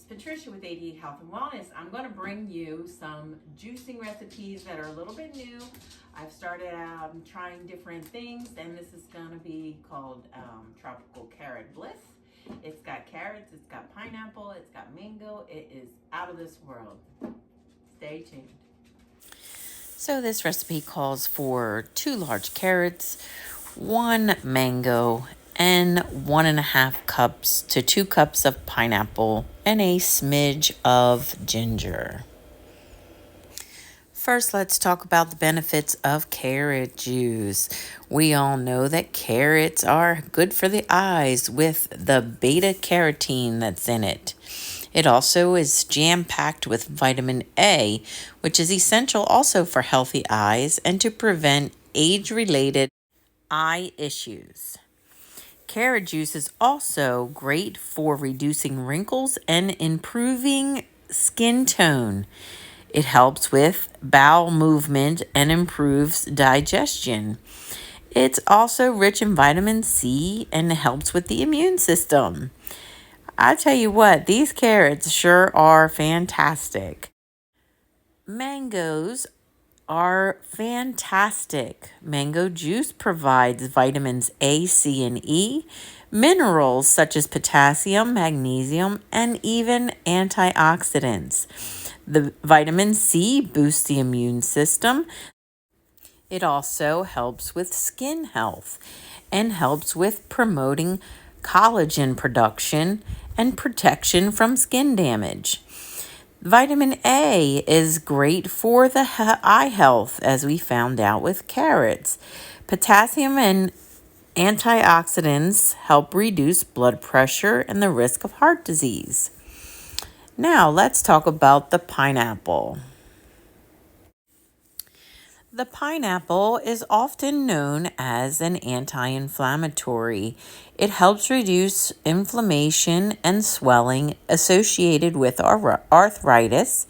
Patricia with 88 Health and Wellness. I'm going to bring you some juicing recipes that are a little bit new. I've started trying different things, and this is going to be called Tropical Bliss. It's got carrots, it's got pineapple, it's got mango. It is out of this world. Stay tuned. So this recipe calls for 2 large carrots, 1 mango, and 1.5 cups to 2 cups of pineapple, and a smidge of ginger. First, let's talk about the benefits of carrot juice. We all know that carrots are good for the eyes with the beta carotene that's in it. It also is jam-packed with vitamin A, which is essential also for healthy eyes and to prevent age-related eye issues. Carrot juice is also great for reducing wrinkles and improving skin tone. It helps with bowel movement and improves digestion. It's also rich in vitamin C and helps with the immune system. I tell you what, these carrots sure are fantastic. Mangoes are fantastic. Mango juice provides vitamins A, C, and E, minerals such as potassium, magnesium, and even antioxidants. The vitamin C boosts the immune system. It also helps with skin health and helps with promoting collagen production and protection from skin damage. Vitamin A is great for the eye health, as we found out with carrots. Potassium and antioxidants help reduce blood pressure and the risk of heart disease. Now, let's talk about the pineapple. The pineapple is often known as an anti-inflammatory. It helps reduce inflammation and swelling associated with arthritis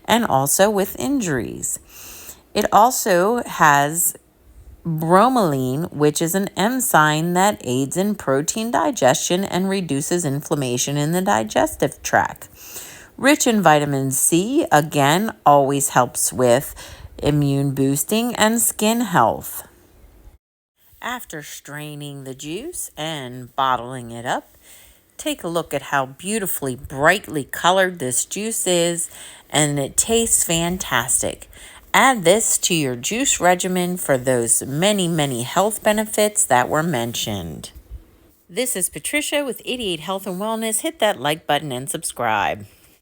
and also with injuries. It also has bromelain, which is an enzyme that aids in protein digestion and reduces inflammation in the digestive tract. Rich in vitamin C, again, always helps with immune boosting and skin health. After straining the juice and bottling it up, take a look at how beautifully brightly colored this juice is, and it tastes fantastic. Add this to your juice regimen for those many health benefits that were mentioned. This is Patricia with 88 Health and Wellness. Hit that like button and subscribe.